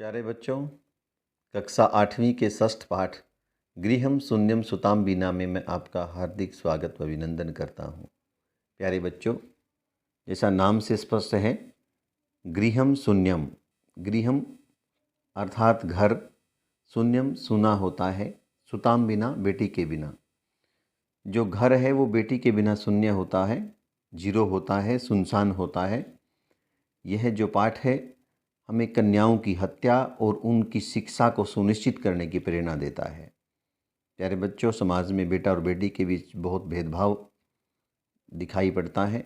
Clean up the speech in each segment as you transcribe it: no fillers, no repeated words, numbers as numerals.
प्यारे बच्चों, कक्षा 8वीं के षष्ठ पाठ गृहम शून्यम सुताम बीना में मैं आपका हार्दिक स्वागत व अभिनंदन करता हूँ। प्यारे बच्चों, जैसा नाम से स्पष्ट है, गृहम शून्यम, गृहम अर्थात घर, शून्यम सूना होता है, सुताम बिना बेटी के बिना। जो घर है वो बेटी के बिना शून्य होता है, जीरो होता है, सुनसान होता है। यह जो पाठ है हमें कन्याओं की हत्या और उनकी शिक्षा को सुनिश्चित करने की प्रेरणा देता है। प्यारे बच्चों, समाज में बेटा और बेटी के बीच बहुत भेदभाव दिखाई पड़ता है।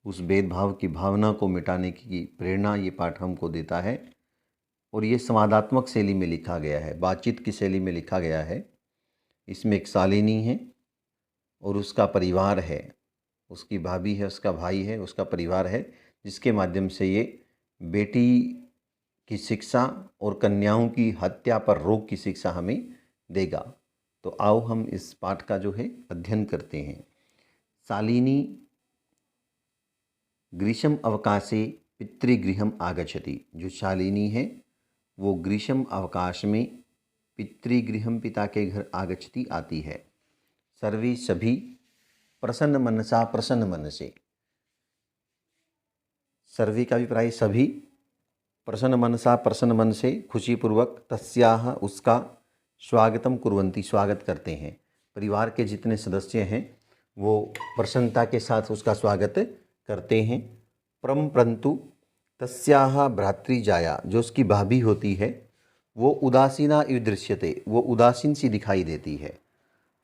उस भेदभाव की भावना को मिटाने की प्रेरणा ये पाठ हमको देता है और ये संवादात्मक शैली में लिखा गया है, बातचीत की शैली में लिखा गया है। इसमें एक शालिनी है और उसका परिवार है, उसकी भाभी है, उसका भाई है, उसका परिवार है, जिसके माध्यम से ये बेटी की शिक्षा और कन्याओं की हत्या पर रोक की शिक्षा हमें देगा। तो आओ हम इस पाठ का जो है अध्ययन करते हैं। शालिनी ग्रीष्म अवकाशे पितृगृहम आगच्छति। जो शालिनी है वो ग्रीष्म अवकाश में पितृगृहम पिता के घर आगच्छति आती है। सर्वे सभी प्रसन्न मनसा प्रसन्न मन से। सर्वे का अभिप्राय सभी, प्रसन्न मनसा प्रसन्न मन से खुशीपूर्वक तस्याह उसका स्वागतम कुर्वन्ति स्वागत करते हैं। परिवार के जितने सदस्य हैं वो प्रसन्नता के साथ उसका स्वागत करते हैं। परंतु तस्याह भ्रातृजाया, जो उसकी भाभी होती है, वो उदासीना इव दृश्यते, वो उदासीन सी दिखाई देती है,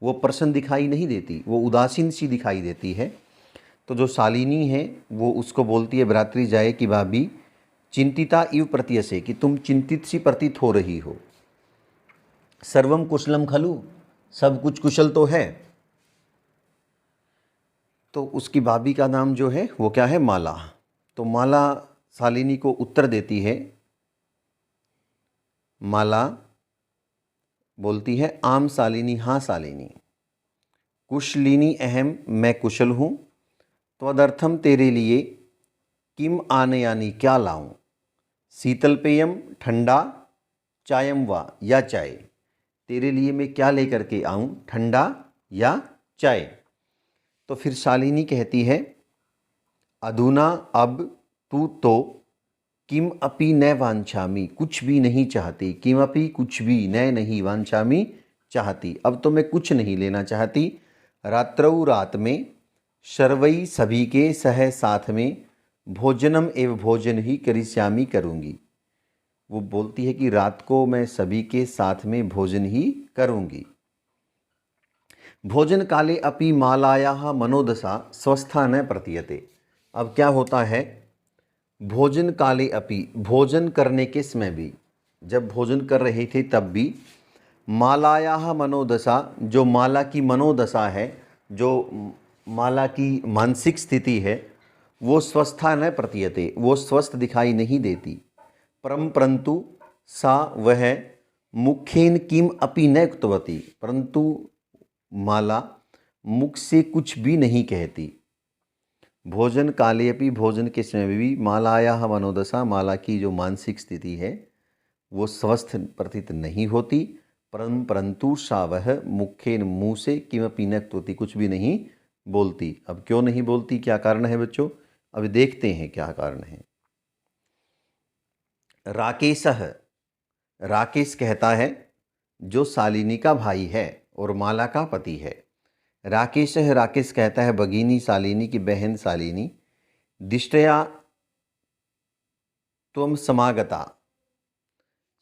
वो प्रसन्न दिखाई नहीं देती, वो उदासीन सी दिखाई देती है। तो जो शालिनी है वो उसको बोलती है भ्रातृजाया की भाभी, चिंतिता इव प्रतीयसे, कि तुम चिंतित सी प्रतीत हो रही हो। सर्वम कुशलम खलु, सब कुछ कुशल तो है। तो उसकी भाभी का नाम जो है वो क्या है, माला। तो माला शालिनी को उत्तर देती है। माला बोलती है, आम शालिनी, हाँ शालिनी। कुशलिनी अहम, मैं कुशल हूँ। त्वदर्थम, तेरे लिए, किम आनयानी, क्या लाऊं। शीतल पेयम, ठंडा, चायम वा, या चाय, तेरे लिए मैं क्या लेकर के आऊं, ठंडा या चाय। तो फिर शालिनी कहती है, अधुना, अब, तू तो, किम अपि न वांछामि, कुछ भी नहीं चाहती, किम अपि कुछ भी, न नहीं, वांछामि चाहती, अब तो मैं कुछ नहीं लेना चाहती। रात्रौ, रात में, शर्वई, सभी के, सह, साथ में, भोजनम एवं भोजन ही, करिष्यामि, करूँगी। वो बोलती है कि रात को मैं सभी के साथ में भोजन ही करूँगी। भोजन काले अपि मालायाः मनोदशा स्वस्था न प्रतीयते। अब क्या होता है, भोजन काले अपि, भोजन करने के समय भी, जब भोजन कर रहे थे तब भी, मालायाः मनोदशा, जो माला की मनोदशा है, जो माला की मानसिक स्थिति है, वो स्वस्था न प्रतीयते, वो स्वस्थ दिखाई नहीं देती। परंतु सा, वह, मुखेन किम अपि न उक्तवती, परंतु माला मुख से कुछ भी नहीं कहती। भोजन काले अपि, भोजन के समय भी, मालायाः मनोदशा, माला की जो मानसिक स्थिति है वो स्वस्थ प्रतीत नहीं होती। परंतु सा, वह, मुखेन, मुँह से, किमपि न उक्तवती, कुछ भी नहीं बोलती। अब क्यों नहीं बोलती, क्या कारण है बच्चों, अब देखते हैं क्या कारण है। राकेशः, राकेश कहता है, जो शालिनी का भाई है और माला का पति है। राकेशः, राकेश कहता है, भगिनी शालिनी की बहन शालिनी, दिष्टया त्वम समागता,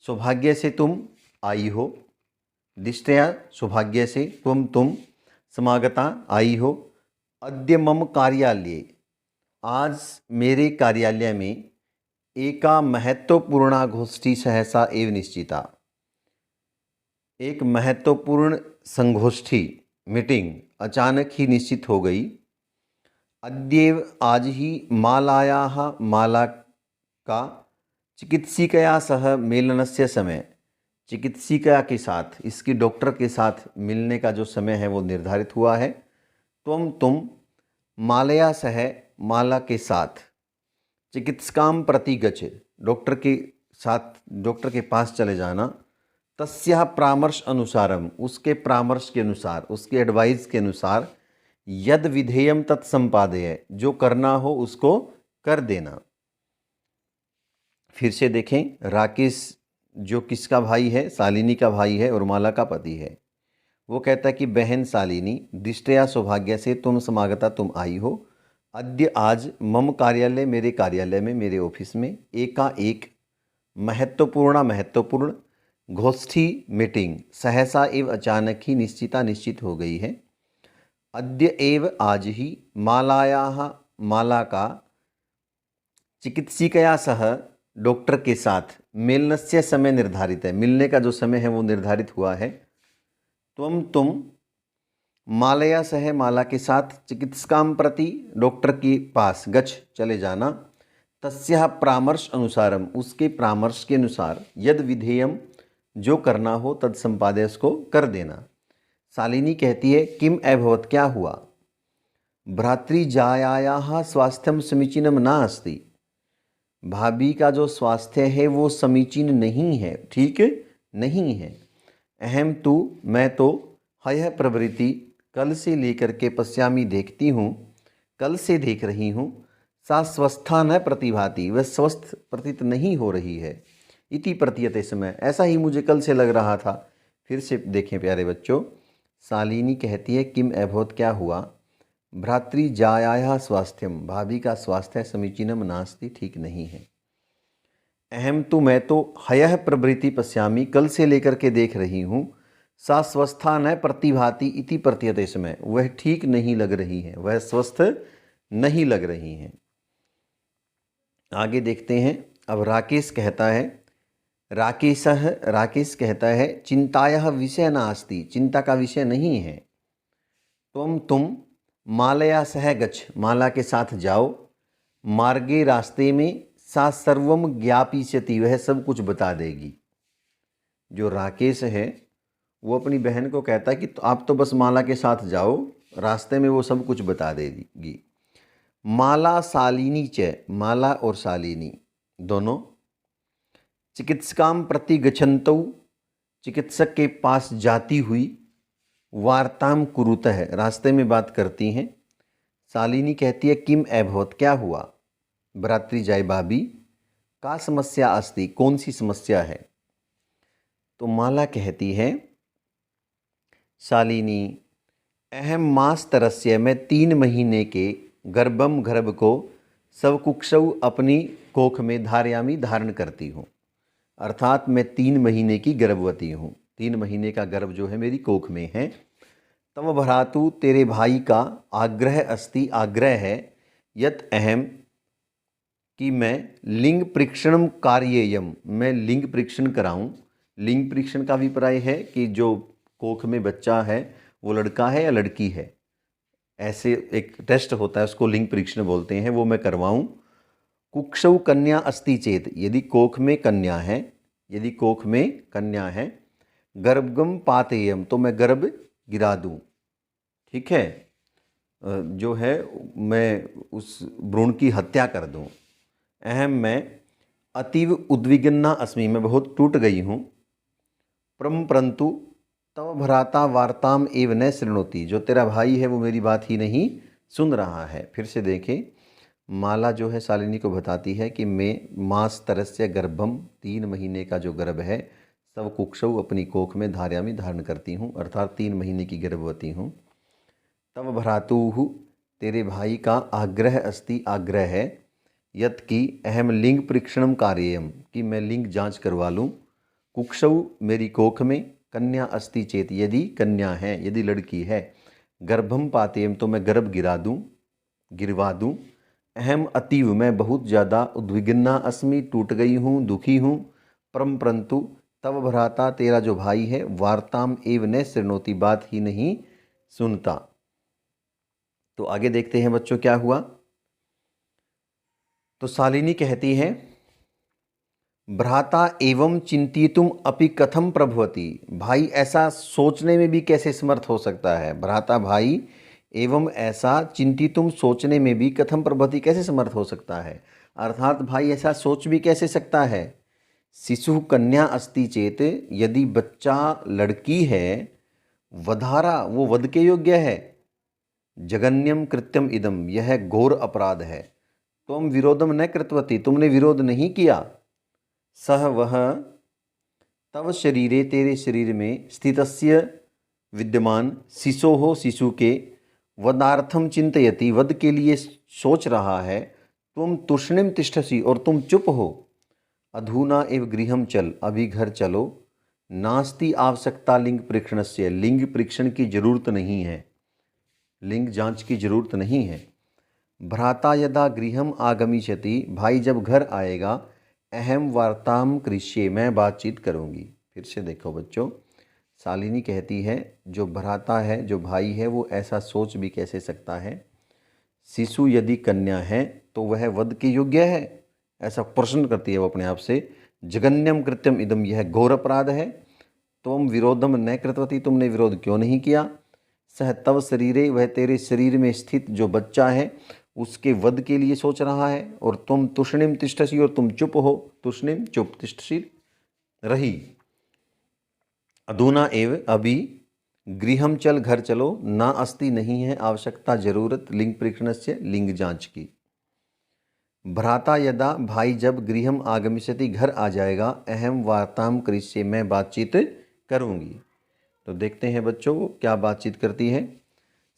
सौभाग्य से तुम आई हो। दिष्टया, सौभाग्य से, तुम समागता, आई हो। अद्य मम कार्यालये, आज मेरे कार्यालय में, एका महत्वपूर्णा गोष्ठी सहसा एव निश्चिता, एक महत्वपूर्ण संगोष्ठी, मीटिंग अचानक ही निश्चित हो गई। अद्येव, आज ही, मालायाः, माला का, चिकित्सिकया सह मेलनस्य समय, चिकित्सिका के साथ, इसकी डॉक्टर के साथ मिलने का जो समय है वो निर्धारित हुआ है। तुम मालया सह, माला के साथ, चिकित्सकाम प्रति गच्छ, डॉक्टर के साथ डॉक्टर के पास चले जाना। तस्या परामर्श अनुसारम, उसके परामर्श के अनुसार, उसके एडवाइस के अनुसार, यद विधेयम तत्संपादय, जो करना हो उसको कर देना। फिर से देखें, राकेश जो किसका भाई है, शालिनी का भाई है और माला का पति है। वो कहता है कि बहन शालिनी, दृष्टया सौभाग्य से तुम समागता, तुम आई हो। अद्य आज मम कार्यालय, मेरे कार्यालय में, मेरे ऑफिस में एक महत्वपूर्ण गोष्ठी मीटिंग सहसा एव अचानक ही निश्चित हो गई है। अद्य एव, आज ही, माला का चिकित्सिकया सह, डॉक्टर के साथ, मेलनस्य समय निर्धारित है, मिलने का जो समय है वो निर्धारित हुआ है। तुम मालया सह, माला के साथ, चिकित्सकाम प्रति, डॉक्टर के पास, गच्छ, चले जाना। तस्या परामर्श अनुसारम, उसके परामर्श के अनुसार, यद विधेयम, जो करना हो, तद संपादय, उसको कर देना। शालिनी कहती है, किम अभवत, क्या हुआ। भ्रातृजायायाः स्वास्थ्यम समीचीनम न अस्ति, भाभी का जो स्वास्थ्य है वो समीचीन नहीं है, ठीक नहीं है। अहम तु, मैं तो, हयः प्रवृत्ति, कल से लेकर के, पश्यामी, देखती हूँ, कल से देख रही हूँ, सा स्वस्था न प्रतिभाति, वह स्वस्थ प्रतीत नहीं हो रही है। इति प्रतीयते समय, ऐसा ही मुझे कल से लग रहा था। फिर से देखें प्यारे बच्चों, शालिनी कहती है, किम अभवत, क्या हुआ। भ्रातृजायायाः स्वास्थ्यम, भाभी का स्वास्थ्य, समीचीनम नास्ति, ठीक नहीं है। अहम तो, मैं तो, हयः प्रभृति पश्यामी, कल से लेकर के देख रही हूँ, सा स्वस्था न प्रतिभाति इति प्रतीयते समय, वह ठीक नहीं लग रही है, वह स्वस्थ नहीं लग रही हैं। आगे देखते हैं। अब राकेश कहता है, चिंतायः विषय नास्ति, चिंता का विषय नहीं है। तुम मालया सह गच्छ, माला के साथ जाओ। मार्गे, रास्ते में, सा सर्वम ज्ञापयिष्यति, वह सब कुछ बता देगी। जो राकेश है वो अपनी बहन को कहता है कि आप तो बस माला के साथ जाओ, रास्ते में वो सब कुछ बता देगी। माला शालिनी च, माला और शालिनी दोनों, चिकित्सकाम प्रति गच्छन्तौ, चिकित्सक के पास जाती हुई, वार्ताम कुरुतः, रास्ते में बात करती हैं। शालिनी कहती है, किम अभवत, क्या हुआ। भ्रातृजाय, भाभी, का समस्या अस्ति, कौन सी समस्या है। तो माला कहती है, शालिनी, अहम मास तरस्य, मैं 3 महीने के, गर्भम, गर्भ को, स्वकुक्षौ, अपनी कोख में, धारयामी, धारण करती हूँ। अर्थात मैं 3 महीने की गर्भवती हूँ, 3 महीने का गर्भ जो है मेरी कोख में है। तव भ्रातु, तेरे भाई का, आग्रह अस्ति, आग्रह है, यत अहम, कि मैं, लिंग परीक्षणम कार्येयम, मैं लिंग परीक्षण कराऊं। लिंग परीक्षण का अभिप्राय है कि जो कोख में बच्चा है वो लड़का है या लड़की है, ऐसे एक टेस्ट होता है, उसको लिंग परीक्षण बोलते हैं, वो मैं करवाऊं। कुक्षौ कन्या अस्ति चेत, यदि कोख में कन्या है, यदि कोख में कन्या है, गर्भगम पातेयम, तो मैं गर्भ गिरा दूं, ठीक है, जो है मैं उस भ्रूण की हत्या कर दूं। अहम, मैं, अतीव उद्विग्ना अस्मि, मैं बहुत टूट गई हूँ। परंतु तव भ्राता वार्ताम एव न शृणोति, जो तेरा भाई है वो मेरी बात ही नहीं सुन रहा है। फिर से देखें, माला जो है शालिनी को बताती है कि मैं मास तरस्य गर्भम, 3 महीने का जो गर्भ है, सब कुक्षौ, अपनी कोख में, धारयामी, धारण करती हूँ, अर्थात 3 महीने की गर्भवती हूँ। तव भ्रातुः, तेरे भाई का, आग्रह अस्ति, आग्रह है, यत की, अहम लिंग परीक्षणम कार्येयम, कि मैं लिंग जांच करवा लूँ। कुक्षौ, मेरी कोख में, कन्या अस्ति चेत, यदि कन्या है, यदि लड़की है, गर्भम पातेयम, तो मैं गर्भ गिरवा दूँ। अहम अतीव, मैं बहुत ज़्यादा, उद्विग्ना अस्मि, टूट गई हूँ, दुखी हूँ। परंतु तव भ्राता, तेरा जो भाई है, वार्ताम एव न शृणोति, बात ही नहीं सुनता। तो आगे देखते हैं बच्चों क्या हुआ। तो शालिनी कहती है, भ्राता एवं चिंतितुम अपि कथम प्रभवति, भाई ऐसा सोचने में भी कैसे समर्थ हो सकता है। भ्राता, भाई, एवं ऐसा, चिंतितुम, सोचने में भी, कथम प्रभवति, कैसे समर्थ हो सकता है। अर्थात भाई ऐसा सोच भी कैसे सकता है शिशु कन्या अस्ति चेत, यदि बच्चा लड़की है, वधारा वो वध के योग्य है, जगन्यम कृत्यम इदम यह घोर अपराध है, तुम विरोधम न कृतवती तुमने विरोध नहीं किया, सह वह तव शरीरे तेरे शरीर में स्थितस्य विद्यमान शिशोः शिशु के वदार्थम चिंतयति वध के लिए सोच रहा है, तुम तुष्णिम तिष्ठसि और तुम चुप हो, अधुना एव गृहम चल अभी घर चलो, नास्ति आवश्यकता लिंग परीक्षणस्य लिंग परीक्षण की जरूरत नहीं है, लिंग जांच की जरूरत नहीं है। भ्राता यदा गृहम आगमिष्यति भाई जब घर आएगा, अहम वार्ताम करिष्ये मैं बातचीत करूँगी। फिर से देखो बच्चों, शालिनी कहती है जो भ्राता है जो भाई है वो ऐसा सोच भी कैसे सकता है, शिशु यदि कन्या है तो वह वध के योग्य है, ऐसा प्रश्न करती है वो अपने आप से। जगन्यम कृत्यम इदम यह घोर अपराध है, तुम विरोधम न कृतवती तुमने विरोध क्यों नहीं किया, सह तव शरीरे वह तेरे शरीर में स्थित जो बच्चा है उसके वध के लिए सोच रहा है, और तुम तुष्णिम तिष्ठसी और तुम चुप हो, तुष्णिम चुप तिष्ठसी रही, अधुना एव अभी गृहम चल घर चलो, ना अस्ति नहीं है आवश्यकता जरूरत लिंग परीक्षण से लिंग जांच की। भ्राता यदा भाई जब गृहम आगमिष्यति घर आ जाएगा, अहम वार्ताम करिष्ये मैं बातचीत करूँगी। तो देखते हैं बच्चों वो क्या बातचीत करती है।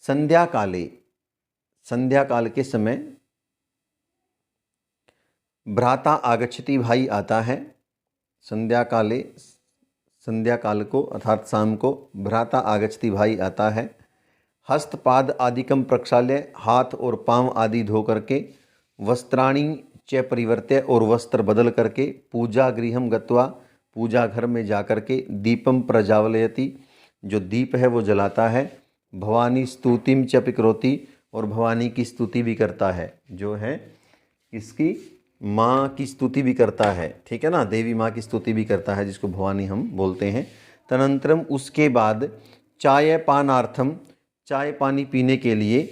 संध्या काले संध्या काल के समय भ्राता आगच्छति भाई आता है, संध्या काले संध्या काल को अर्थात शाम को भ्राता आगच्छति भाई आता है, हस्तपाद आदिकम प्रक्षाल्य हाथ और पांव आदि धो करके, वस्त्राणी च परिवर्त्य और वस्त्र बदल करके, पूजा गृहम गत्वा पूजा घर में जा करके, दीपम प्रज्वालयति जो दीप है वो जलाता है, भवानी स्तुतिम च पिकरोति और भवानी की स्तुति भी करता है, जो है इसकी माँ की स्तुति भी करता है, ठीक है ना, देवी माँ की स्तुति भी करता है जिसको भवानी हम बोलते हैं। तदनंतरम उसके बाद चाय पानार्थम चाय पानी पीने के लिए,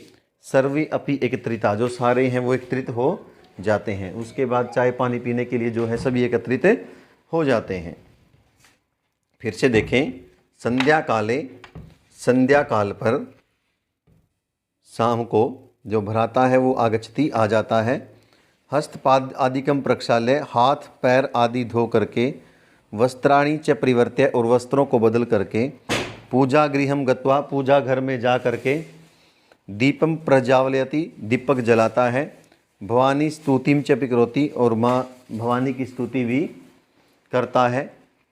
सर्वे अपि एकत्रिता जो सारे हैं वो एकत्रित हो जाते हैं, उसके बाद चाय पानी पीने के लिए जो है सभी एकत्रित हो जाते हैं। फिर से देखें, संध्या काले संध्या काल पर शाम को जो भ्राता है वो आगच्छति आ जाता है, हस्तपाद आदिकम प्रक्षाल्य हाथ पैर आदि धो करके, वस्त्राणी च परिवर्त्य और वस्त्रों को बदल करके, पूजा गृहम गत्वा पूजा घर में जा करके, दीपम प्रज्वालयति दीपक जलाता है, भवानी स्तुतिम च पिकरोति और माँ भवानी की स्तुति भी करता है।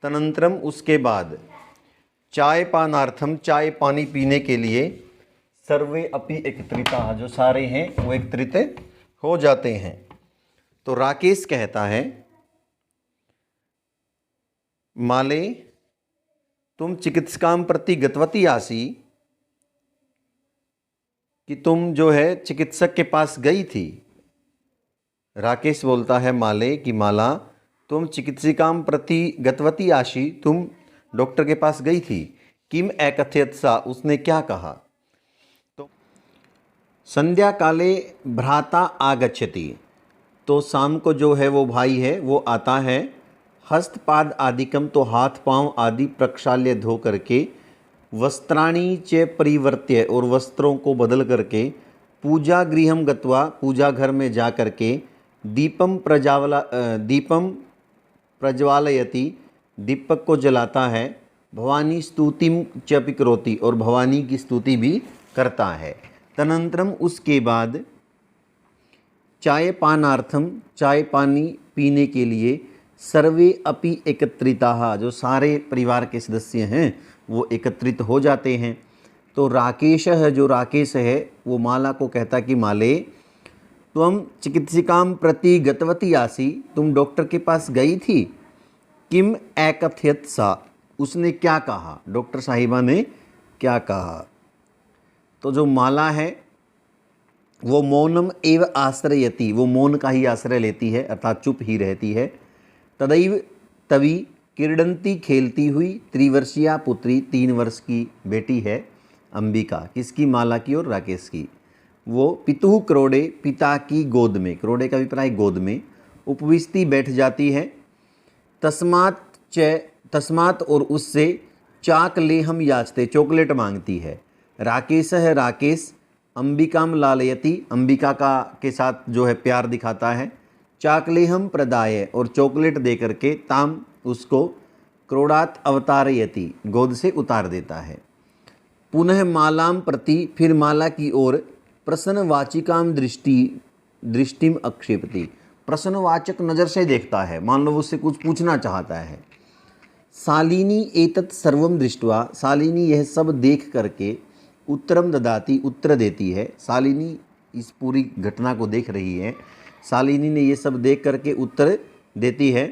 तदनंतरम उसके बाद चाय पानार्थम चाय पानी पीने के लिए, सर्वे अपि एकत्रिता जो सारे हैं वो एकत्रित हो जाते हैं। तो राकेश कहता है, माले तुम चिकित्सकाम प्रति गतवती आसी, कि तुम जो है चिकित्सक के पास गई थी। राकेश बोलता है माले कि माला तुम चिकित्सिकाम प्रति गतवती आशी तुम डॉक्टर के पास गई थी, किम एकथयत सा उसने क्या कहा। तो संध्या काले भ्राता आगच्छति तो शाम को जो है वो भाई है वो आता है, हस्तपाद आदिकम तो हाथ पांव आदि प्रक्षाल्य धो करके, वस्त्राणी च परिवर्त्य और वस्त्रों को बदल करके, पूजा गृहम गत्वा पूजा घर में जा करके, दीपम प्रज्वालयति दीपक को जलाता है, भवानी स्तुतिम च पिकरोति और भवानी की स्तुति भी करता है। तदनंतरम उसके बाद चाय पानार्थम चाय पानी पीने के लिए, सर्वे अपि एकत्रिताः जो सारे परिवार के सदस्य हैं वो एकत्रित हो जाते हैं। तो राकेश है जो राकेश है वो माला को कहता कि माले तुम चिकित्सिकाम प्रति गतवती आसी तुम डॉक्टर के पास गई थी, किम एकथयत सा उसने क्या कहा, डॉक्टर साहिबा ने क्या कहा। तो जो माला है वो मौनम एव आश्रयति वो मौन का ही आश्रय लेती है अर्थात चुप ही रहती है। तदैव तभी क्रीडंती खेलती हुई त्रिवर्षीया पुत्री 3 वर्ष की बेटी है अंबिका, किसकी, माला की और राकेश की, वो पितुः क्रोड़े पिता की गोद में, क्रोड़े का अभिप्राय गोद में, उपविष्टि बैठ जाती है, तस्मात् च तस्मात् और उससे चाकलेहम याचते चॉकलेट मांगती है। राकेश है राकेश अंबिकाम लालयति अंबिका का के साथ जो है प्यार दिखाता है। चाकलेहम प्रदाय और चॉकलेट दे करके ताम उसको क्रोडात अवतारयति गोद से उतार देता है। पुनः मालाम प्रति फिर माला की ओर प्रसन्नवाचिकाम दृष्टिम अक्षेपति प्रसन्नवाचक नज़र से देखता है, मान लो उससे कुछ पूछना चाहता है। शालिनी एतत् सर्वम दृष्ट्वा शालिनी यह सब देख करके उत्तरम ददाती उत्तर देती है। शालिनी इस पूरी घटना को देख रही है। शालिनी ने ये सब देख करके उत्तर देती है।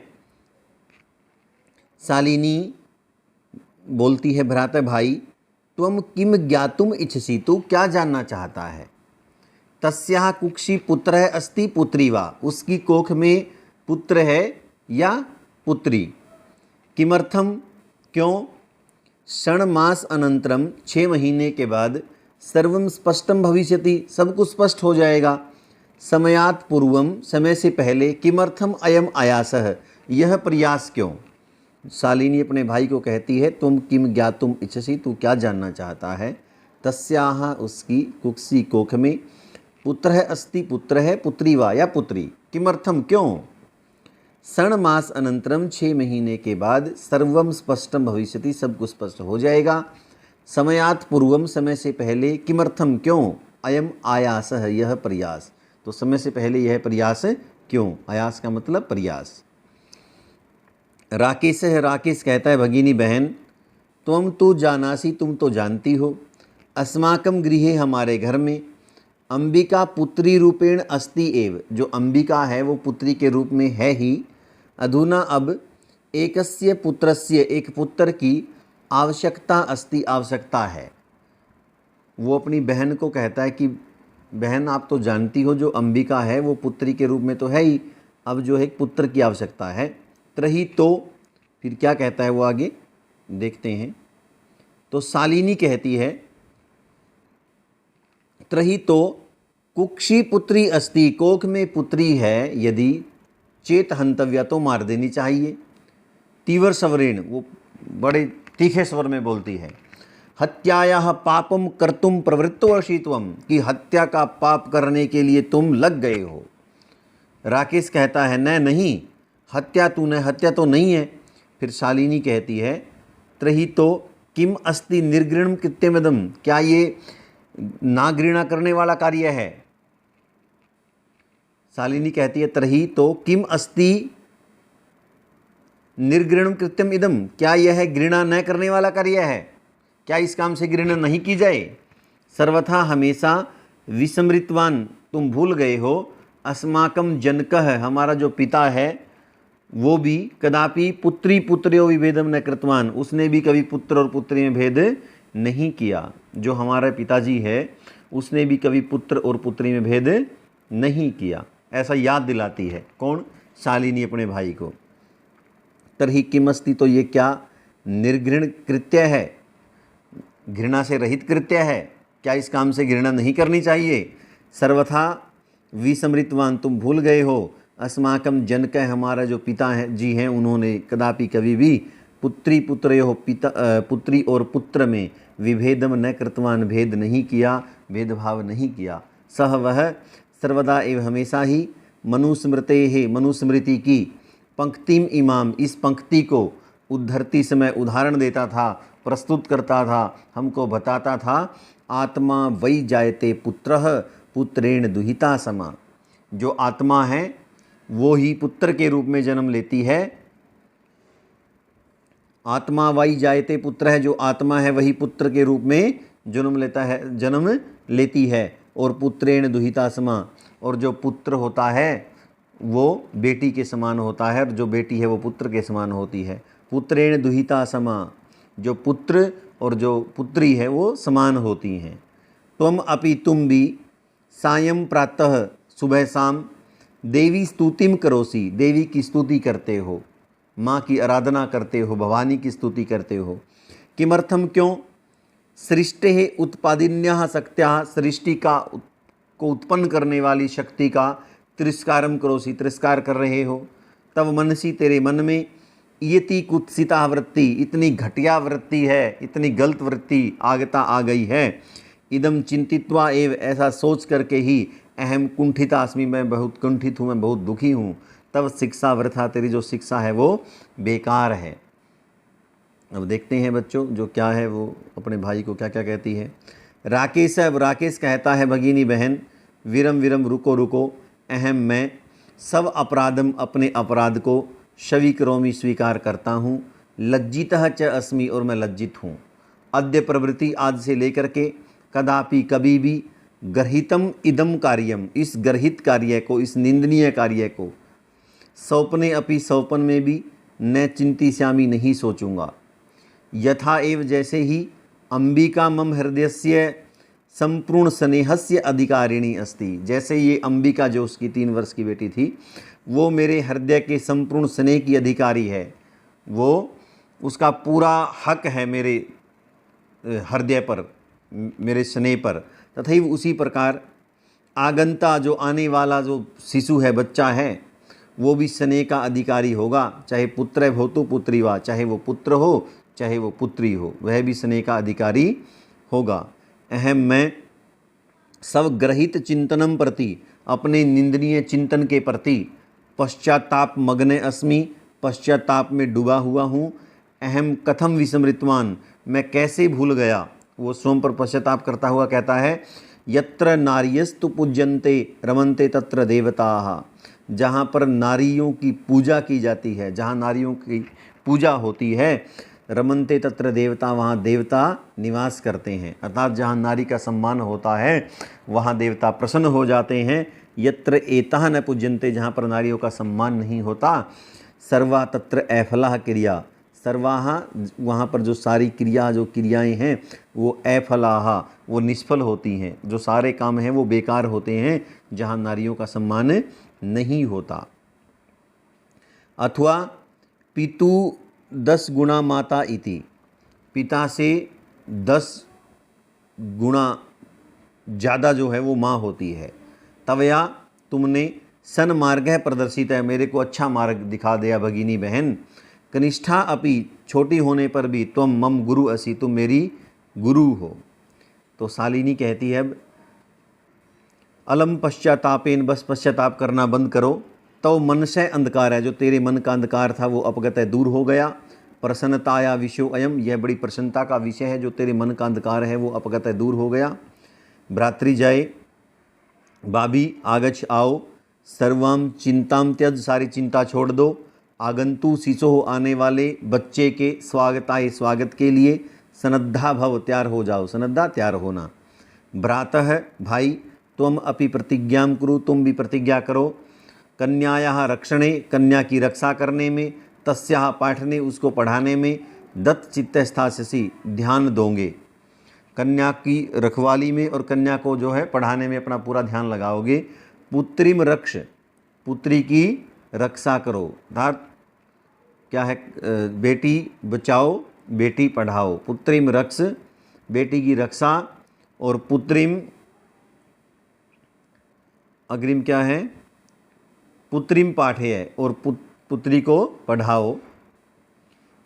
शालिनी बोलती है भ्राता भाई त्वम किम ज्ञातुम इच्छसि तू क्या जानना चाहता है। तस्याः कुक्षी पुत्र है अस्ति पुत्री वा उसकी कोख में पुत्र है या पुत्री। किमर्थम क्यों। षण्मास अनंतरम 6 महीने के बाद सर्वम स्पष्टम भविष्यति सब कुछ स्पष्ट हो जाएगा। समयात् पूर्वम समय से पहले किमर्थम अयम आयासः यह प्रयास क्यों। शालिनी अपने भाई को कहती है तुम किम ज्ञातुम इच्छसि तू क्या जानना चाहता है। तस्याः उसकी कुक्षी कोख में पुत्र है अस्ति पुत्र है पुत्री वा या पुत्री। किमर्थम क्यों। षण्मास अनंतरम 6 महीने के बाद सर्वम स्पष्टम भविष्यति सब कुछ स्पष्ट हो जाएगा। समयात् पूर्वम समय से पहले किमर्थम क्यों। अयम आयासः यह प्रयास तो समय से पहले यह प्रयास क्यों। आयास का मतलब प्रयास। राकेश है राकेश कहता है भगिनी बहन त्वम तो जानासी तुम तो जानती हो। अस्माकम गृहे हमारे घर में अंबिका पुत्री रूपेण अस्ति एव जो अंबिका है वो पुत्री के रूप में है ही। अधुना अब एकस्य पुत्रस्य एक पुत्र की आवश्यकता अस्ति आवश्यकता है। वो अपनी बहन को कहता है कि बहन आप तो जानती हो जो अंबिका है वो पुत्री के रूप में तो है ही, अब जो है एक पुत्र की आवश्यकता है। त्रही तो फिर क्या कहता है वो आगे देखते हैं। तो शालिनी कहती है त्रही तो कुक्षी पुत्री अस्ति कोख में पुत्री है यदि चेत हंतव्या तो मार देनी चाहिए। तीव्र स्वरेण वो बड़े तीखे स्वर में बोलती है। हत्यायाः पापम कर्तुम प्रवृत्तोऽसि त्वं कि हत्या का पाप करने के लिए तुम लग गए हो। राकेश कहता है नहीं हत्या तो नहीं है। फिर शालिनी कहती है त्रही तो किम अस्ति निर्घृणम कृत्यमिदम क्या ये ना घृणा करने वाला कार्य है। शालिनी कहती है त्रही तो किम अस्ति निर्घृणम कृत्यम इदम क्या यह घृणा न करने वाला कार्य है, क्या इस काम से घृणा नहीं की जाए। सर्वथा हमेशा विस्मृतवान तुम भूल गए हो। अस्माकम जनकः हमारा जो पिता है वो भी कदापि पुत्री पुत्र्यो विभेदम न कृतवान उसने भी कभी पुत्र और पुत्री में भेद नहीं किया। जो हमारा पिताजी है उसने भी कभी पुत्र और पुत्री में भेद नहीं किया, ऐसा याद दिलाती है कौन शालिनी अपने भाई को। तरही किमस्ति तो ये क्या निर्घृण कृत्य है, घृणा से रहित कृत्य है, क्या इस काम से घृणा नहीं करनी चाहिए। सर्वथा विस्मृतवान तुम भूल गए हो। अस्माकम जनक हमारा जो पिता है जी हैं उन्होंने कदापि कभी भी पुत्री पुत्रयो पुत्री और पुत्र में विभेदम न कृतवान भेद नहीं किया, भेदभाव नहीं किया। सह वह सर्वदा एवं हमेशा ही मनुस्मृति की पंक्तिम इमाम इस पंक्ति को उद्धरती समय उदाहरण देता था, प्रस्तुत करता था, हमको बताता था। आत्मा वै जायते पुत्रः पुत्रेण दुहिता समा जो आत्मा है वो ही पुत्र के रूप में जन्म लेती है। आत्मा वै जायते पुत्र है जो आत्मा है वही पुत्र के रूप में जन्म लेती है। और पुत्रेण दुहिता समा और जो पुत्र होता है वो बेटी के समान होता है और जो बेटी है वो पुत्र के समान होती है। पुत्रेण दुहिता समा जो पुत्र और जो पुत्री है वो समान होती हैं। त्वम अपि तुम भी सायं प्रातः सुबह शाम देवी स्तुतिम करोसी देवी की स्तुति करते हो, माँ की आराधना करते हो, भवानी की स्तुति करते हो। किमर्थम क्यों। सृष्टि उत्पादिन्यः शक्त्याः सृष्टि को उत्पन्न करने वाली शक्ति का तिरस्कारम करोसी तिरस्कार कर रहे हो। तब मनसी तेरे मन में इयति कुत्सिता वृत्ति, इतनी घटिया वृत्ति है, इतनी गलत वृत्ति आगता आ गई है। इदम चिंतित्वा एव, ऐसा सोच करके ही, अहम कुंठिता अस्मि, मैं बहुत कुंठित हूँ, मैं बहुत दुखी हूँ। तब शिक्षा वृथा, तेरी जो शिक्षा है वो बेकार है। अब देखते हैं बच्चों जो क्या है वो अपने भाई को क्या क्या कहती है। राकेश है, अब राकेश कहता है भगिनी बहन, विरम विरम, रुको रुको, अहम मैं, सब अपराधम, अपने अपराध को, स्वीकरोमि, स्वीकार करता हूँ, लज्जितः च अस्मि, और मैं लज्जित हूँ। अद्य प्रवृत्ति, आज से लेकर के, कदापि, कभी भी, गर्हितम इदम कार्यम, इस गर्हित कार्य को, इस निंदनीय कार्य को, स्वप्ने अपि, स्वप्न में भी, न चिंतिष्यामि, नहीं सोचूंगा। यथा एव, जैसे ही, अंबिका मम हृदयस्य संपूर्ण स्नेहस्य अधिकारिणी अस्ति, जैसे ये अंबिका जो उसकी 3 वर्ष की बेटी थी, वो मेरे हृदय के संपूर्ण स्नेह की अधिकारी है, वो उसका पूरा हक है मेरे हृदय पर, मेरे स्नेह पर। तथा उसी प्रकार आगंता, जो आने वाला जो शिशु है, बच्चा है, वो भी स्नेह का अधिकारी होगा, चाहे पुत्र हो तो पुत्री वा, चाहे वो पुत्र हो चाहे वो पुत्री हो, वह भी स्नेह का अधिकारी होगा। अहम मैं, सब ग्रहित चिंतनम प्रति, अपने निंदनीय चिंतन के प्रति, पश्चाताप मग्न अस्मि, पश्चाताप में डूबा हुआ हूँ। अहम कथम विस्मृतवान, मैं कैसे भूल गया। वो स्वयं पर पश्चाताप करता हुआ कहता है, यत्र नार्यस्तु पूज्यन्ते रमन्ते तत्र देवताः, जहाँ पर नारियों की पूजा की जाती है, जहाँ नारियों की पूजा होती है, रमन्ते तत्र देवता, वहाँ देवता निवास करते हैं। अर्थात जहाँ नारी का सम्मान होता है वहाँ देवता प्रसन्न हो जाते हैं। यत्र एताः न पूज्यन्ते, जहाँ पर नारियों का सम्मान नहीं होता, सर्वा तत्र अफलाः क्रिया, सर्वाः, वहाँ पर जो सारी क्रिया, जो क्रियाएं हैं वो अफलाः, वो निष्फल होती हैं, जो सारे काम हैं वो बेकार होते हैं जहाँ नारियों का सम्मान नहीं होता। अथवा पितु 10 गुणा माता इति, पिता से 10 गुणा ज़्यादा जो है वो माँ होती है। तवया, तुमने, सन मार्ग है प्रदर्शित है, मेरे को अच्छा मार्ग दिखा दिया भगिनी बहन। कनिष्ठा अपि, छोटी होने पर भी, त्वम मम गुरु असि, तुम मेरी गुरु हो। तो शालिनी कहती है, अब अलम पश्चातापेन, बस पश्चाताप करना बंद करो। तो मन से अंधकार है, जो तेरे मन का अंधकार था वो अपगत है, दूर हो गया। प्रसन्नताया विषयो अयम, यह बड़ी प्रसन्नता का विषय है, जो तेरे मन का अंधकार है वो अपगत है, दूर हो गया। भ्रातृजय, भाभी, आगच्छ, आओ। सर्वम चिंताम त्यज, सारी चिंता छोड़ दो। आगंतु शिशो, आने वाले बच्चे के, स्वागताय, स्वागत के लिए। सनद्धा भव, तैयार हो जाओ, सनद्धा, तैयार होना। भ्रातः, भाई, त्वम अपि प्रतिज्ञां कुरु, तुम भी प्रतिज्ञा करो। कन्यायाः रक्षणे, कन्या की रक्षा करने में। तस्याः पाठने, उसको पढ़ाने में। दत्त चित्त स्थास्यसि, ध्यान दोगे, कन्या की रखवाली में और कन्या को जो है पढ़ाने में अपना पूरा ध्यान लगाओगे। पुत्रीम रक्ष, पुत्री की रक्षा करो, अर्थात क्या है, बेटी बचाओ बेटी पढ़ाओ। पुत्रीम रक्ष, बेटी की रक्षा, और पुत्रीम, अग्रिम क्या है, पुत्रीम पाठे है, और पुत्री को पढ़ाओ।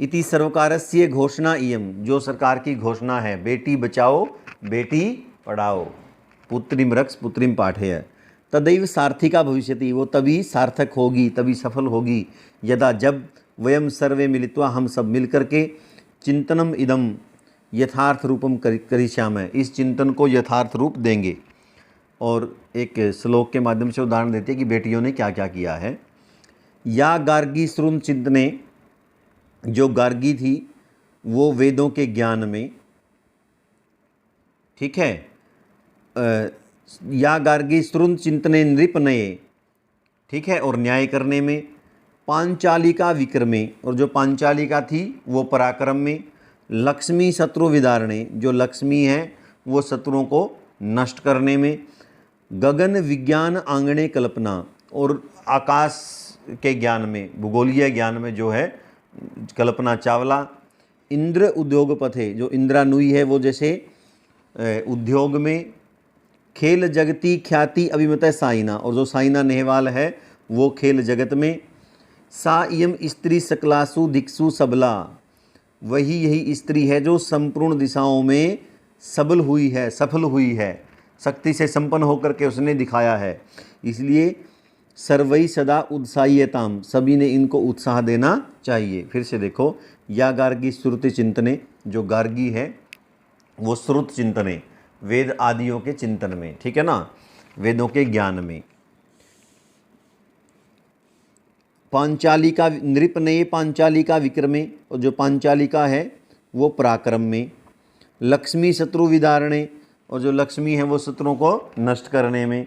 इति सर्वकारस्य घोषणा इयम, जो सरकार की घोषणा है, बेटी बचाओ बेटी पढ़ाओ। पुत्रीम रक्ष पुत्रीम पाठे है। तदैव सार्थिका भविष्यति, वो तभी सार्थक होगी, तभी सफल होगी। यदा, जब, वयम सर्वे मिलित्वा, हम सब मिलकर के, चिंतनम इदम यथार्थ रूपम करिष्यामः, इस चिंतन को यथार्थ रूप देंगे। और एक श्लोक के माध्यम से उदाहरण देते हैं कि बेटियों ने क्या क्या किया है। या गार्गी श्रुन चिंतने, जो गार्गी थी वो वेदों के ज्ञान में, ठीक है, या गार्गी श्रुन चिंतने नृपनये, ठीक है, और न्याय करने में। पांचालिका विक्रमे, और जो पांचालिका थी वो पराक्रम में। लक्ष्मी शत्रु विदारणे, जो लक्ष्मी है वो शत्रुओं को नष्ट करने में। गगन विज्ञान आंगणे कल्पना, और आकाश के ज्ञान में, भूगोलीय ज्ञान में जो है कल्पना चावला। इंद्र उद्योग पथे, जो इंद्रानुई है वो जैसे उद्योग में। खेल जगती ख्याति अभिमत साइना, और जो साइना नेहवाल है वो खेल जगत में। सा इयम स्त्री सकलासु दिक्सु सबला, वही यही स्त्री है जो संपूर्ण दिशाओं में सबल हुई है, सफल हुई है, शक्ति से संपन्न होकर के उसने दिखाया है। इसलिए सर्वई सदा उत्साह्यताम, सभी ने इनको उत्साह देना चाहिए। फिर से देखो, या गार्गी श्रुति चिंतने, जो गार्गी है वो श्रुत चिंतने, वेद आदियों के चिंतन में, ठीक है ना, वेदों के ज्ञान में। पांचालिका नृप ने पांचालिका विक्रमे, और जो पांचालिका है वो पराक्रम में। लक्ष्मी शत्रु विदारणे, और जो लक्ष्मी है वो शत्रुओं को नष्ट करने में।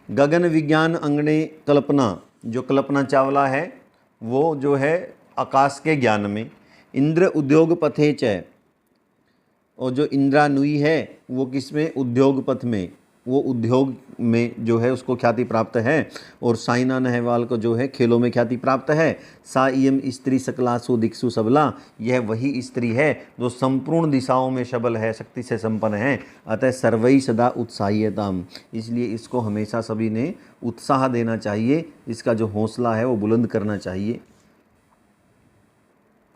गगन विज्ञान अंगणे कल्पना, जो कल्पना चावला है वो जो है आकाश के ज्ञान में। इंद्र उद्योग पथे च, और जो इंद्रानुई है वो किस में, उद्योग पथ में, वो उद्योग में जो है उसको ख्याति प्राप्त है। और साइना नेहवाल को जो है खेलों में ख्याति प्राप्त है। सा इयम स्त्री सकलासु दिक्सु सबला, यह वही स्त्री है जो संपूर्ण दिशाओं में सबल है, शक्ति से संपन्न है। अतः सर्वई सदा उत्साह्यताम, इसलिए इसको हमेशा सभी ने उत्साह देना चाहिए, इसका जो हौसला है वो बुलंद करना चाहिए।